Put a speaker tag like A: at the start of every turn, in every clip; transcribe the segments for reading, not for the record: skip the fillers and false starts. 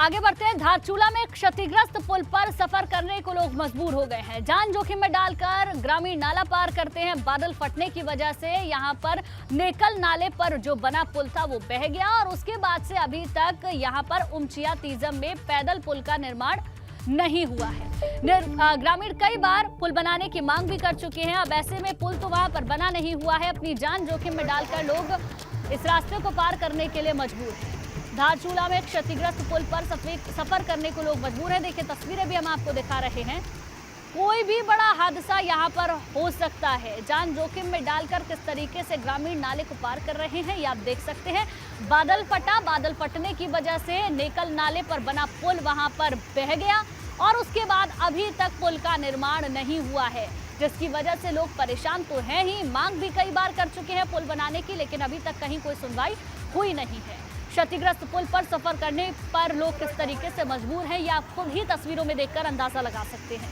A: आगे बढ़ते हैं। धारचूला में क्षतिग्रस्त पुल पर सफर करने को लोग मजबूर हो गए हैं। जान जोखिम में डालकर ग्रामीण नाला पार करते हैं। बादल फटने की वजह से यहां पर नेकल नाले पर जो बना पुल था वो बह गया और उसके बाद से अभी तक यहां पर उमचिया तीजम में पैदल पुल का निर्माण नहीं हुआ है। ग्रामीण कई बार पुल बनाने की मांग भी कर चुके हैं। अब ऐसे में पुल तो वहां पर बना नहीं हुआ है। अपनी जान जोखिम में डालकर लोग इस रास्ते को पार करने के लिए मजबूर हैं। धारचूला में क्षतिग्रस्त पुल पर सफर करने को लोग मजबूर हैं। देखिए तस्वीरें भी हम आपको दिखा रहे हैं। कोई भी बड़ा हादसा यहां पर हो सकता है। जान जोखिम में डालकर किस तरीके से ग्रामीण नाले को पार कर रहे हैं ये आप देख सकते हैं। बादल फटा, बादल फटने की वजह से नेकल नाले पर बना पुल वहां पर बह गया और उसके बाद अभी तक पुल का निर्माण नहीं हुआ है, जिसकी वजह से लोग परेशान तो हैं ही। मांग भी कई बार कर चुके हैं पुल बनाने की, लेकिन अभी तक कहीं कोई सुनवाई हुई नहीं है। क्षतिग्रस्त पुल पर सफर करने पर लोग किस तरीके से मजबूर हैं ये आप खुद ही तस्वीरों में देखकर अंदाजा लगा सकते हैं।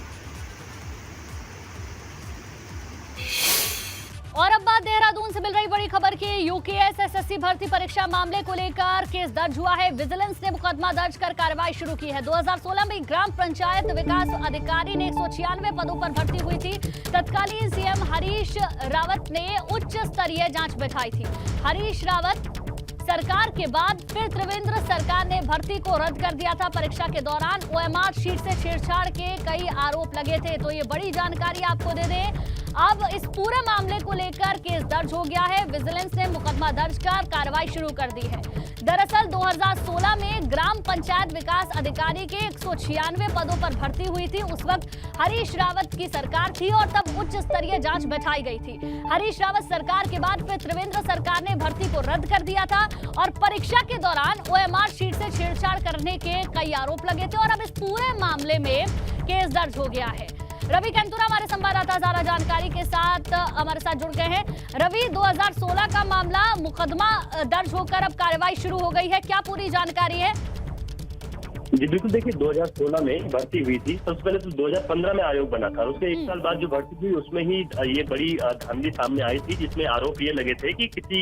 A: और अब बात देहरादून से मिल रही बड़ी खबर की। यूकेएस एसएससी भर्ती परीक्षा मामले को लेकर केस दर्ज हुआ है। विजिलेंस ने मुकदमा दर्ज कर कार्रवाई शुरू की है। 2016 में ग्राम पंचायत विकास अधिकारी ने 196 पदों पर भर्ती हुई थी। तत्कालीन सीएम हरीश रावत ने उच्च स्तरीय जांच बैठाई थी। हरीश रावत सरकार के बाद फिर त्रिवेंद्र सरकार ने भर्ती को रद्द कर दिया था। परीक्षा के दौरान ओएमआर शीट से छेड़छाड़ के कई आरोप लगे थे। तो ये बड़ी जानकारी आपको दे दें। अब इस पूरे मामले को लेकर केस दर्ज हो गया है। विजिलेंस ने मुकदमा दर्ज कर कार्रवाई शुरू कर दी है। दरअसल 2016 में ग्राम पंचायत विकास अधिकारी के 196 पदों पर भर्ती हुई थी। उस वक्त हरीश रावत की सरकार थी और तब उच्च स्तरीय जांच बैठाई गई थी। हरीश रावत सरकार के बाद फिर त्रिवेंद्र सरकार ने भर्ती को रद्द कर दिया था और परीक्षा के दौरान ओएमआर शीट से छेड़छाड़ करने के कई आरोप लगे थे और अब इस पूरे मामले में केस दर्ज हो गया है। रवि कैंतुरा हमारे संवाददाता ज्यादा जानकारी के साथ हमारे साथ जुड़ गए हैं। रवि, 2016 का मामला, मुकदमा दर्ज होकर अब कार्रवाई शुरू हो गई है, क्या पूरी जानकारी है?
B: जी बिल्कुल, देखिए 2016 में भर्ती हुई थी। सबसे पहले तो 2015 में आयोग बना था। उसके एक साल बाद जो भर्ती हुई उसमें ही ये बड़ी धांधली सामने आई थी, जिसमें आरोप ये लगे थे कि किसी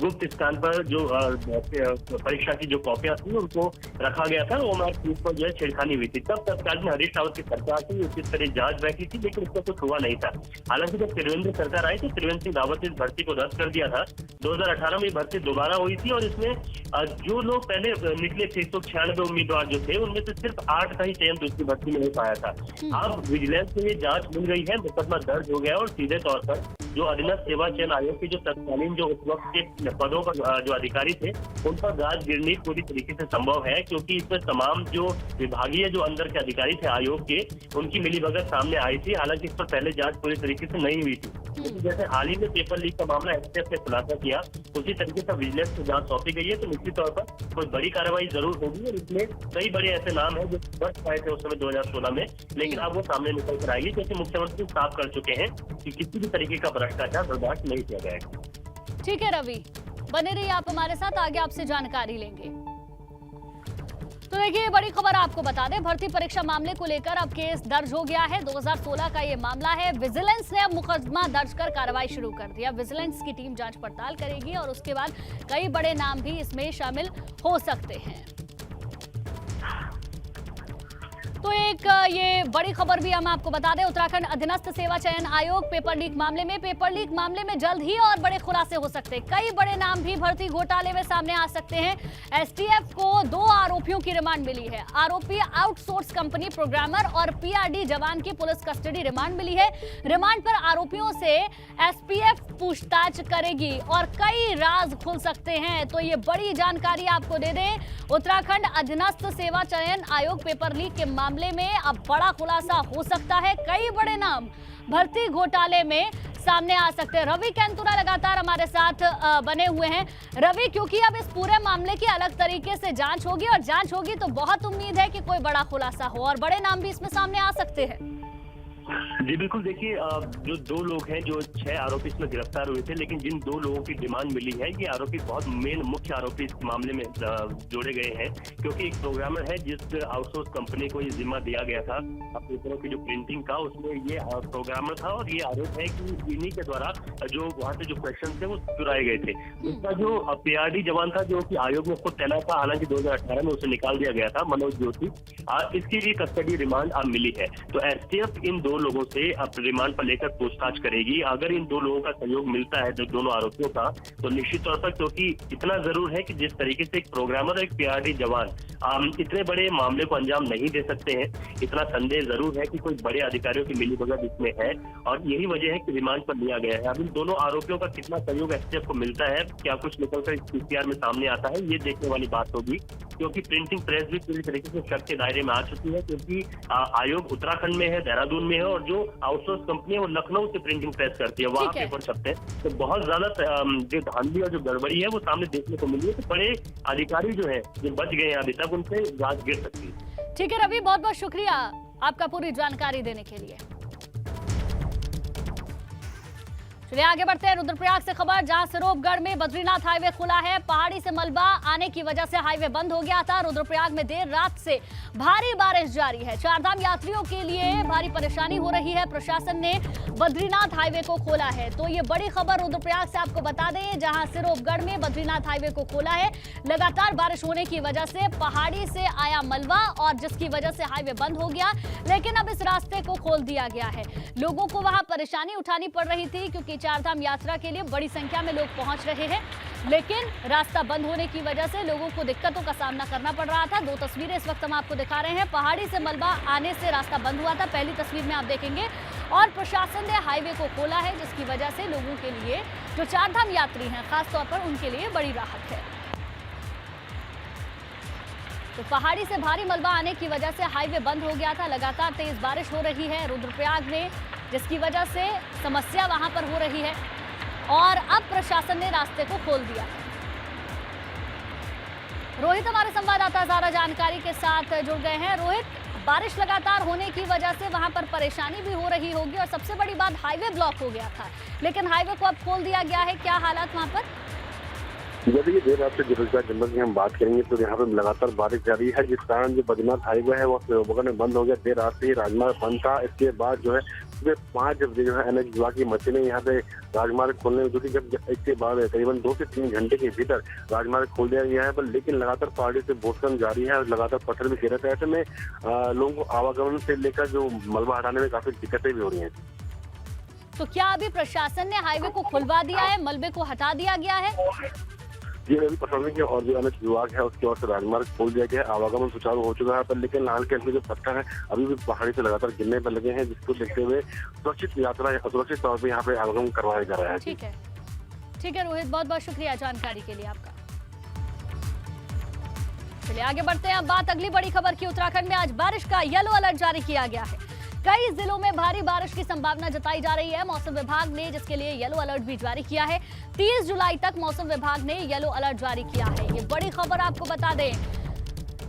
B: गुप्त स्थान पर जो परीक्षा की जो कॉपियां थी उनको रखा गया था। ओएमआर शीट पर जो है छेड़खानी हुई थी। तब तत्कालीन हरीश रावत की सरकार थी, उसकी तरह जांच बैठी थी, लेकिन उसका कुछ हुआ नहीं था। हालांकि जब त्रिवेंद्र सरकार आई तो त्रिवेंद्र सिंह रावत ने इस भर्ती को रद्द कर दिया था। 2018 में भर्ती दोबारा हुई थी और इसमें जो लोग पहले निकले थे 196 उम्मीदवार जो थे, उनमें से सिर्फ 8 का ही चयन दूसरी भर्ती में हो पाया था। अब विजिलेंस से ये जांच मिल गई है, मुकदमा दर्ज हो गया और सीधे तौर पर जो अधीनस्थ सेवा चयन आयोग के जो तत्कालीन जो उस वक्त के पदों पर जो अधिकारी थे उन पर गाज गिरनी पूरी तरीके से संभव है, क्योंकि इसमें तमाम जो विभागीय जो अंदर के अधिकारी थे आयोग के, उनकी मिलीभगत सामने आई थी। हालांकि इस पर पहले जांच पूरी तरीके से नहीं हुई थी। जैसे हाल ही में पेपर लीक का मामला एसटीएफ ने खुलासा किया, उसी तरीके से विजिलेंस को जांच सौंपी गई है। तो निश्चित तौर पर कोई बड़ी कार्रवाई जरूर होगी और इसमें कई बड़े ऐसे नाम हैं जो बच पाए थे उस समय 2016 में, लेकिन अब वो सामने निकल कर आएगी, क्योंकि मुख्यमंत्री साफ कर चुके हैं कि किसी भी तरीके का भ्रष्टाचार बर्दाश्त नहीं किया जाएगा।
A: ठीक है रवि, बने रहिए आप हमारे साथ, आगे आपसे जानकारी लेंगे। तो देखिए बड़ी खबर आपको बता दें, भर्ती परीक्षा मामले को लेकर अब केस दर्ज हो गया है। 2016 का ये मामला है। विजिलेंस ने अब मुकदमा दर्ज कर कार्रवाई शुरू कर दिया। विजिलेंस की टीम जांच पड़ताल करेगी और उसके बाद कई बड़े नाम भी इसमें शामिल हो सकते हैं। तो एक ये बड़ी खबर भी हम आपको बता दें, उत्तराखंड अधीनस्थ सेवा चयन आयोग पेपर लीक मामले में जल्द ही और बड़े खुलासे हो सकते हैं। कई बड़े नाम भी भर्ती घोटाले में सामने आ सकते हैं। एसटीएफ को 2 आरोपियों की रिमांड मिली है। आरोपी आउटसोर्स कंपनी प्रोग्रामर और पीआरडी जवान की पुलिस कस्टडी रिमांड मिली है। रिमांड पर आरोपियों से एसपीएफ पूछताछ करेगी और कई राज खुल सकते हैं। तो ये बड़ी जानकारी आपको दे दें, उत्तराखंड अधीनस्थ सेवा चयन आयोग पेपर लीक के मामले में अब बड़ा खुलासा हो सकता है। कई बड़े नाम भर्ती घोटाले में सामने आ सकते हैं। रवि कैंतुरा लगातार हमारे साथ बने हुए हैं। रवि, क्योंकि अब इस पूरे मामले की अलग तरीके से जांच होगी और जांच होगी तो बहुत उम्मीद है कि कोई बड़ा खुलासा हो और बड़े नाम भी इसमें सामने आ सकते हैं।
B: जी बिल्कुल, देखिए जो 2 लोग हैं जो 6 आरोपी इसमें गिरफ्तार हुए थे, लेकिन जिन 2 लोगों की डिमांड मिली है, ये आरोपी बहुत मुख्य आरोपी इस मामले में जोड़े गए हैं, क्योंकि एक प्रोग्रामर है जिस आउटसोर्स कंपनी को ये जिम्मा दिया गया था पेपरों की जो प्रिंटिंग का, उसमें ये प्रोग्रामर था और ये आरोप है कि इन्हीं के द्वारा जो वहाँ से जो क्वेश्चन थे वो चुराए गए थे। उसका जो पीआरडी जवान था जो कि आयोग में खुद तैनात था, हालांकि 2018 में उसे निकाल दिया गया था, मनोज जोशी, इसकी भी कस्टडी रिमांड अब मिली है। तो एसटीएफ इन 2 लोगों से अब रिमांड पर लेकर पूछताछ करेगी। अगर इन 2 लोगों का सहयोग मिलता है, जो दोनों आरोपियों का, तो निश्चित तौर पर, क्योंकि इतना जरूर है कि जिस तरीके से एक प्रोग्रामर और एक पीआरडी जवान इतने बड़े मामले को अंजाम नहीं दे सकते हैं, इतना संदेह जरूर है कि कोई बड़े अधिकारियों की मिलीभगत इसमें है, और यही वजह है कि रिमांड पर लिया गया है। अब इन दोनों आरोपियों का कितना सहयोग एसटीएफ को मिलता है, क्या कुछ निकलकर इस पीसीआर में सामने आता है, ये देखने वाली बात होगी, क्योंकि प्रिंटिंग प्रेस भी पूरी तरीके से शक के दायरे में आ चुकी है, क्योंकि आयोग उत्तराखंड में है, देहरादून में है, और जो आउटसोर्स कंपनी है वो लखनऊ से प्रिंटिंग प्रेस करती है, वहाँ पेपर छपते हैं। तो बहुत ज्यादा जो धांधली और जो गड़बड़ी है वो सामने देखने को मिली है। तो बड़े अधिकारी जो है जो बच गए हैं अभी तक, उनसे जांच गिर सकती है।
A: ठीक है रवि, बहुत बहुत शुक्रिया आपका पूरी जानकारी देने के लिए। चलिए आगे बढ़ते हैं रुद्रप्रयाग से खबर, जहां सिरोपगढ़ में बद्रीनाथ हाईवे खुला है। पहाड़ी से मलबा आने की वजह से हाईवे बंद हो गया था। रुद्रप्रयाग में देर रात से भारी बारिश जारी है। चारधाम यात्रियों के लिए भारी परेशानी हो रही है। प्रशासन ने बद्रीनाथ हाईवे को खोला है। तो ये बड़ी खबर रुद्रप्रयाग से आपको बता दें, जहां सिरोपगढ़ में बद्रीनाथ हाईवे को खोला है। लगातार बारिश होने की वजह से पहाड़ी से आया मलबा, और जिसकी वजह से हाईवे बंद हो गया, लेकिन अब इस रास्ते को खोल दिया गया है। लोगों को वहां परेशानी उठानी पड़ रही थी, क्योंकि चारधाम यात्रा के लिए बड़ी संख्या में लोग पहुंच रहे हैं, लेकिन रास्ता बंद होने की वजह से लोगों को दिक्कतों का सामना करना पड़ रहा था। 2 तस्वीरें इस वक्त हम आपको दिखा रहे हैं। पहाड़ी से मलबा आने से रास्ता बंद हुआ था, पहली तस्वीर में आप देखेंगे, और प्रशासन ने हाईवे को खोला है, जिसकी वजह से लोगों के लिए, जो चारधाम यात्री हैं खासतौर पर, उनके लिए बड़ी राहत है। तो पहाड़ी से भारी मलबा आने की वजह से हाईवे बंद हो गया था। लगातार तेज बारिश हो रही है रुद्रप्रयाग में, जिसकी वजह से समस्या वहां पर हो रही है, और अब प्रशासन ने रास्ते को खोल दिया है। रोहित हमारे संवाददाता ज़्यादा जानकारी के साथ जुड़ गए हैं। रोहित, बारिश लगातार होने की वजह से वहां पर परेशानी भी हो रही होगी, और सबसे बड़ी बात हाईवे ब्लॉक हो गया था, लेकिन हाईवे को अब खोल दिया गया है। क्या हालात वहां पर?
C: देखिए, देर रात से गिरफ्तार जंगल की हम बात करेंगे तो यहाँ पे लगातार बारिश जारी है, जिस कारण जो बद्रीनाथ हाईवे है वो सिरोपगढ़ में बंद हो गया। देर रात से ही राजमार्ग बंद था। इसके बाद जो है सुबह 5 बजे जो है एनएच विभाग की मशीनें यहाँ पे राजमार्ग खोलने में जुटी, जब इसके बाद करीबन 2 से 3 घंटे के भीतर राजमार्ग खोल दिया गया है। पर लेकिन लगातार पहाड़ी से भूस्खलन जारी है और लगातार पत्थर भी गिरे थे। ऐसे में लोगों को आवागमन से लेकर जो मलबा हटाने में काफी दिक्कतें भी हो रही हैं।
A: तो क्या अभी प्रशासन ने हाईवे को खुलवा दिया है, मलबे को हटा दिया गया है?
C: जी, अभी प्रशासन के और जो एनएच विभाग है उसकी ओर से राजमार्ग खोल दिया गया है। आवागमन सुचारू हो चुका है, पर लेकिन हाल के जो पत्थर है अभी भी पहाड़ी से लगातार गिरने पर लगे हैं, जिसको देखते हुए सुरक्षित यात्रा सुरक्षित तौर पर यहाँ पे आवागमन करवाया जा रहा है।
A: ठीक है रोहित, बहुत बहुत शुक्रिया जानकारी के लिए आपका। चलिए आगे बढ़ते हैं। अब बात अगली बड़ी खबर की। उत्तराखंड में आज बारिश का येलो अलर्ट जारी किया गया है। कई जिलों में भारी बारिश की संभावना जताई जा रही है मौसम विभाग ने, जिसके लिए येलो अलर्ट भी जारी किया है। 30 जुलाई तक मौसम विभाग ने येलो अलर्ट जारी किया है। ये बड़ी खबर आपको बता दें,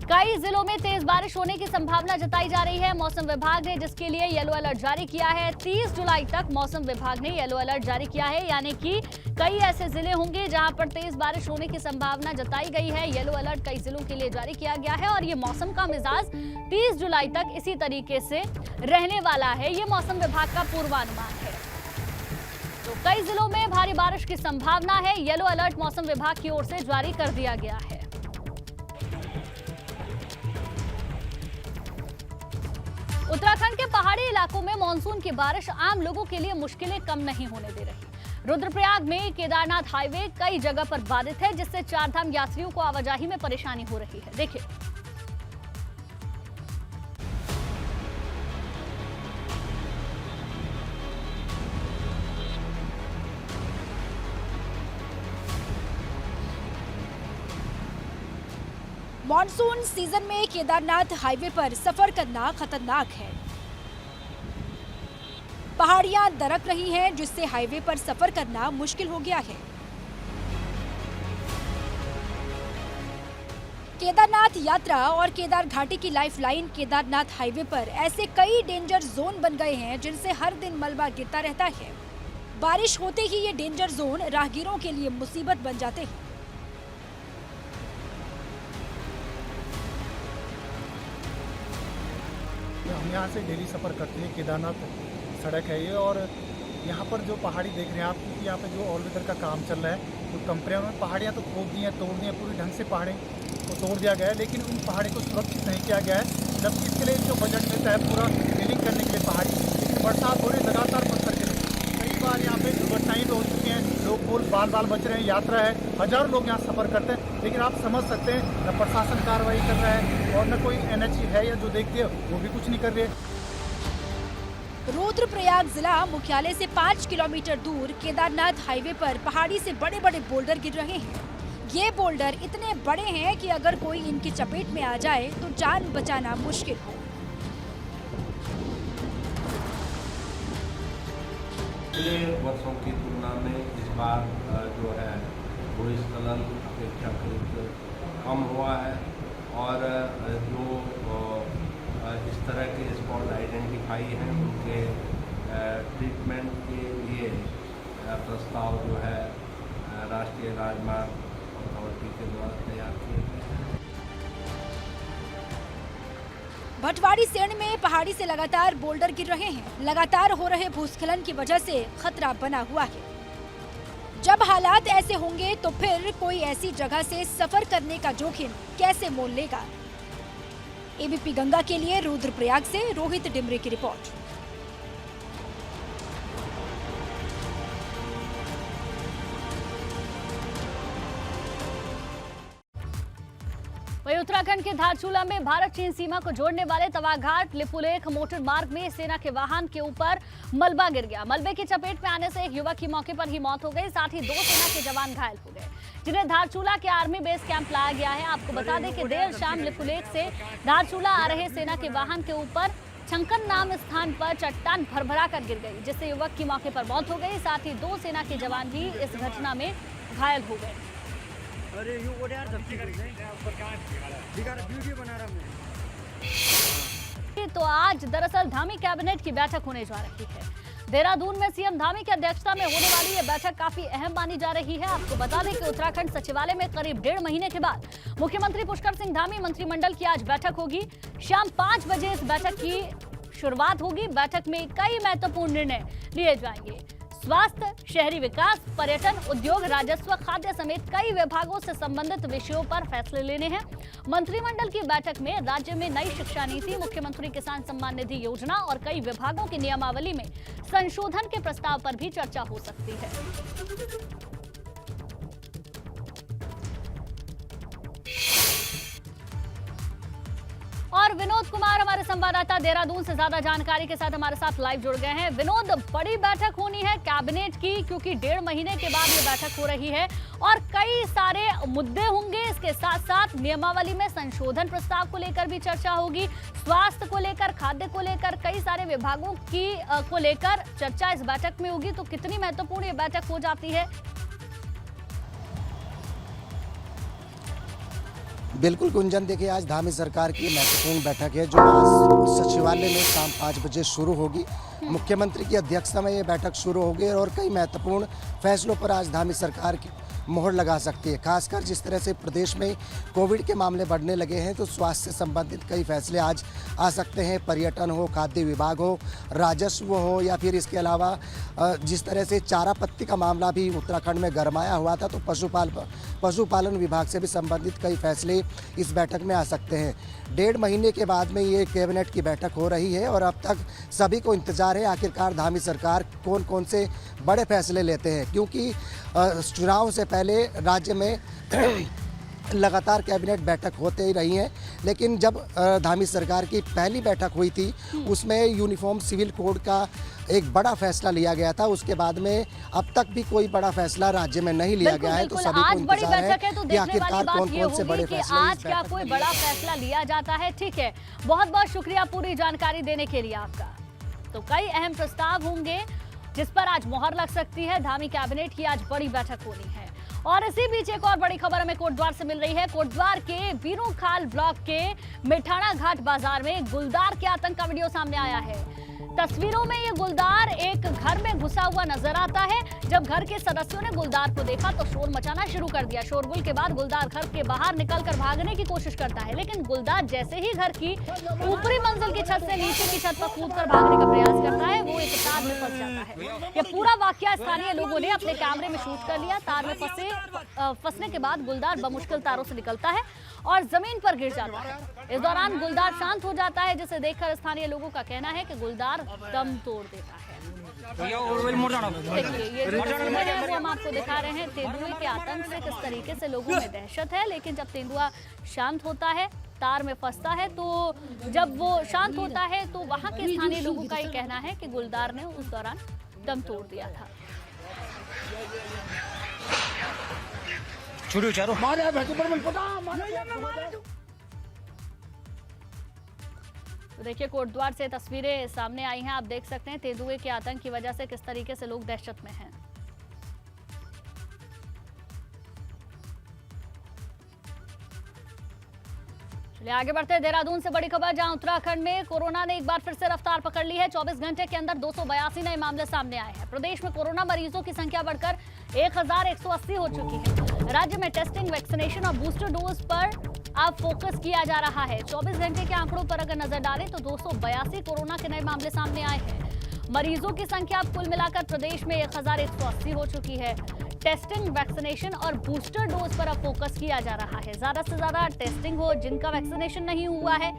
A: कई जिलों में तेज बारिश होने की संभावना जताई जा रही है मौसम विभाग ने, जिसके लिए येलो अलर्ट जारी किया है। 30 जुलाई तक मौसम विभाग ने येलो अलर्ट जारी किया है, यानी कि कई ऐसे जिले होंगे जहां पर तेज बारिश होने की संभावना जताई गई है। येलो अलर्ट कई जिलों के लिए जारी किया गया है, और ये मौसम का मिजाज 30 जुलाई तक इसी तरीके से रहने वाला है, ये मौसम विभाग का पूर्वानुमान है। तो कई जिलों में भारी बारिश की संभावना है। येलो अलर्ट मौसम विभाग की ओर से जारी कर दिया गया है। उत्तराखंड के पहाड़ी इलाकों में मानसून की बारिश आम लोगों के लिए मुश्किलें कम नहीं होने दे रही। रुद्रप्रयाग में केदारनाथ हाईवे कई जगह पर बाधित है, जिससे चारधाम यात्रियों को आवाजाही में परेशानी हो रही है। देखिए,
D: मॉनसून सीजन में केदारनाथ हाईवे पर सफर करना खतरनाक है। पहाड़ियां दरक रही हैं, जिससे हाईवे पर सफर करना मुश्किल हो गया है। केदारनाथ यात्रा और केदार घाटी की लाइफलाइन केदारनाथ हाईवे पर ऐसे कई डेंजर जोन बन गए हैं जिनसे हर दिन मलबा गिरता रहता है। बारिश होते ही ये डेंजर जोन राहगीरों के लिए मुसीबत बन जाते हैं।
E: हम यहाँ से डेली सफ़र करते हैं। केदारनाथ सड़क है ये, और यहाँ पर जो पहाड़ी देख रहे हैं आप, क्योंकि यहाँ पे जो ऑल वेदर का काम चल रहा है, तो कंपनियों ने पहाड़ियाँ तो खोद दी हैं, तोड़ दी हैं, पूरी ढंग से पहाड़ी को तोड़ दिया गया है, लेकिन उन पहाड़ी को सुरक्षित नहीं किया गया है। जबकि इसके लिए जो बजट मिलता है पूरा क्लीनिंग करने के लिए पहाड़ी, लेकिन बरसात हो रही लगातार पत्थर गिरे। कई बार यहाँ पे दुर्घटनाएं भी हो चुकी हैं, लोग बाल बाल बच रहे हैं। यात्रा है, हज़ारों लोग यहाँ सफ़र करते हैं, लेकिन आप समझ सकते हैं न प्रशासन कार्रवाई कर रहा है और न कोई NH है या जो देखती है वो भी कुछ नहीं कर रही है।
D: रुद्रप्रयाग जिला मुख्यालय से 5 किलोमीटर दूर केदारनाथ हाईवे पर पहाड़ी से बड़े बड़े बोल्डर गिर रहे हैं। ये बोल्डर इतने बड़े हैं कि अगर कोई इनकी चपेट में आ जाए तो जान बचाना मुश्किल हो।
F: पिछले वर्षों की तुलना में इस बार जो है भूस्खलन अपेक्षाकृत कम हुआ है, और जो इस तरह के स्पॉट आइडेंटिफाई हैं उनके ट्रीटमेंट के लिए प्रस्ताव जो है राष्ट्रीय राजमार्ग अथॉरिटी के द्वारा तैयार किए गए हैं।
D: भटवाड़ी सेण में पहाड़ी से लगातार बोल्डर गिर रहे हैं। लगातार हो रहे भूस्खलन की वजह से खतरा बना हुआ है। जब हालात ऐसे होंगे तो फिर कोई ऐसी जगह से सफर करने का जोखिम कैसे मोल लेगा। ABP गंगा के लिए रुद्रप्रयाग से रोहित डिमरी की रिपोर्ट।
A: वहीं उत्तराखंड के धारचूला में भारत चीन सीमा को जोड़ने वाले तवाघाट लिपुलेख मोटर मार्ग में सेना के वाहन के ऊपर मलबा गिर गया। मलबे की चपेट में आने से एक युवक की मौके पर ही मौत हो गई, साथ ही 2 सेना के जवान घायल हो गए, जिन्हें धारचूला के आर्मी बेस कैंप लाया गया है। आपको बता दें कि देर शाम लिपुलेख से धारचूला आ रहे सेना के वाहन के ऊपर छंकन नाम स्थान पर चट्टान भरभरा कर गिर गई, जिससे युवक की मौके पर मौत हो गई, साथ ही 2 सेना के जवान भी इस घटना में घायल हो गए। तो आज दरअसल धामी कैबिनेट की बैठक होने जा रही है। देहरादून में सीएम धामी की अध्यक्षता में होने वाली ये बैठक काफी अहम मानी जा रही है। आपको बता दें कि उत्तराखंड सचिवालय में करीब 1.5 महीने के बाद मुख्यमंत्री पुष्कर सिंह धामी मंत्रिमंडल की आज बैठक होगी। शाम 5 बजे इस बैठक की शुरुआत होगी। बैठक में कई महत्वपूर्ण निर्णय लिए जाएंगे। स्वास्थ्य, शहरी विकास, पर्यटन, उद्योग, राजस्व, खाद्य समेत कई विभागों से संबंधित विषयों पर फैसले लेने हैं। मंत्रिमंडल की बैठक में राज्य में नई शिक्षा नीति, मुख्यमंत्री किसान सम्मान निधि योजना और कई विभागों की नियमावली में संशोधन के प्रस्ताव पर भी चर्चा हो सकती है। और विनोद कुमार हमारे संवाददाता देहरादून से ज्यादा जानकारी के साथ हमारे साथ लाइव जुड़ गए हैं। विनोद, बड़ी बैठक होनी है कैबिनेट की, क्योंकि 1.5 महीने के बाद ये बैठक हो रही है और कई सारे मुद्दे होंगे। इसके साथ साथ नियमावली में संशोधन प्रस्ताव को लेकर भी चर्चा होगी, स्वास्थ्य को लेकर, खाद्य को लेकर, कई सारे विभागों की को लेकर चर्चा इस बैठक में होगी। तो कितनी महत्वपूर्ण ये बैठक हो जाती है?
G: बिल्कुल गुंजन, देखिए आज धामी सरकार की महत्वपूर्ण बैठक है जो आज सचिवालय में शाम 5 बजे शुरू होगी। मुख्यमंत्री की अध्यक्षता में ये बैठक शुरू होगी और कई महत्वपूर्ण फैसलों पर आज धामी सरकार की मोहर लगा सकती है। खासकर जिस तरह से प्रदेश में कोविड के मामले बढ़ने लगे हैं तो स्वास्थ्य से संबंधित कई फैसले आज आ सकते हैं। पर्यटन हो, खाद्य विभाग हो, राजस्व हो, या फिर इसके अलावा जिस तरह से चारा पत्ती का मामला भी उत्तराखंड में गरमाया हुआ था, तो पशुपालन विभाग से भी संबंधित कई फैसले इस बैठक में आ सकते हैं। 1.5 महीने के बाद में ये कैबिनेट की बैठक हो रही है और अब तक सभी को इंतजार है आखिरकार धामी सरकार कौन कौन से बड़े फैसले लेते हैं, क्योंकि चुनाव से पहले राज्य में लगातार कैबिनेट बैठक होते ही रही है। लेकिन जब धामी सरकार की पहली बैठक हुई थी उसमें यूनिफॉर्म सिविल कोड का एक बड़ा फैसला लिया गया था। उसके बाद में अब तक भी कोई बड़ा फैसला राज्य में नहीं लिया गया है। तो सभी को इंतजार है कि आखिरकार कौन कौन से बड़े फैसले
A: आज क्या कोई बड़ा फैसला लिया जाता है। ठीक है, बहुत बहुत शुक्रिया पूरी जानकारी देने के लिए आपका। तो कई अहम प्रस्ताव होंगे जिस पर आज मोहर लग सकती है। धामी कैबिनेट की आज बड़ी बैठक होनी है और इसी बीच एक और बड़ी खबर हमें कोटद्वार से मिल रही है। कोटद्वार के बीरूखाल ब्लॉक के मिठाना घाट बाजार में गुलदार के आतंक का वीडियो सामने आया है। तस्वीरों में ये गुलदार एक घर में घुसा हुआ नजर आता है। जब घर के सदस्यों ने गुलदार को देखा तो शोर मचाना शुरू कर दिया। शोरगुल के बाद गुलदार घर के बाहर निकलकर भागने की कोशिश करता है, लेकिन गुलदार जैसे ही घर की ऊपरी मंजिल की छत से नीचे की छत पर कूदकर भागने का प्रयास करता है, वो एक तार में फंस जाता है। यह पूरा वाकया स्थानीय लोगों ने अपने कैमरे में शूट कर लिया। तार में फंसने के बाद गुलदार बमुश्किल तारों से निकलता है और जमीन पर गिर जाता है। इस दौरान गुलदार शांत हो जाता है, जिसे देखकर स्थानीय लोगों का कहना है कि गुलदार दम तोड़ देता है। देखिए, ये जो तस्वीरें हैं वो हम आपको दिखा रहे हैं। तेंदुए के आतंक से किस तरीके से लोगों में दहशत है, लेकिन जब तेंदुआ शांत होता है, तार में फंसता है, तो जब वो शांत होता है तो वहां के स्थानीय लोगों का ये कहना है कि गुलदार ने उस दौरान दम तोड़ दिया था। तो देखिए, कोटद्वार से तस्वीरें सामने आई हैं। आप देख सकते हैं तेंदुए के आतंक की वजह से किस तरीके से लोग दहशत में हैं। चलिए आगे बढ़ते हैं। देहरादून से बड़ी खबर, जहां उत्तराखंड में कोरोना ने एक बार फिर से रफ्तार पकड़ ली है। 24 घंटे के अंदर 282 नए मामले सामने आए हैं। प्रदेश में कोरोना मरीजों की संख्या बढ़कर 1180 हो चुकी है। राज्य में टेस्टिंग, वैक्सीनेशन और बूस्टर डोज पर अब फोकस किया जा रहा है। 24 घंटे के आंकड़ों पर अगर नजर डालें तो 282 कोरोना के नए मामले सामने आए हैं। मरीजों की संख्या अब कुल मिलाकर प्रदेश में 1180 हो चुकी है। टेस्टिंग, वैक्सीनेशन और बूस्टर डोज पर अब फोकस किया जा रहा है। ज्यादा से ज्यादा टेस्टिंग हो, जिनका वैक्सीनेशन नहीं हुआ है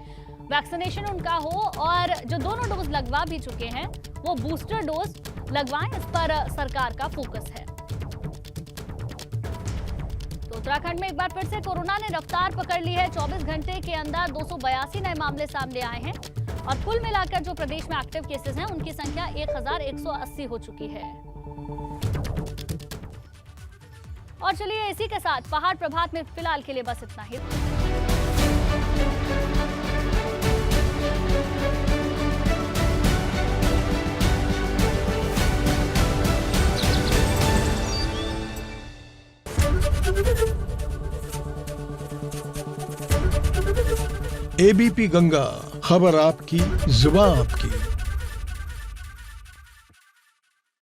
A: वैक्सीनेशन उनका हो, और जो दोनों डोज लगवा भी चुके हैं वो बूस्टर डोज लगवाएं, इस पर सरकार का फोकस है। तो उत्तराखंड में एक बार फिर से कोरोना ने रफ्तार पकड़ ली है। 24 घंटे के अंदर 282 नए मामले सामने आए हैं और कुल मिलाकर जो प्रदेश में एक्टिव केसेस हैं उनकी संख्या 1180 हो चुकी है। और चलिए इसी के साथ पहाड़ प्रभात में फिलहाल के लिए बस इतना ही।
H: एबीपी गंगा, खबर आपकी, जुबान आपकी।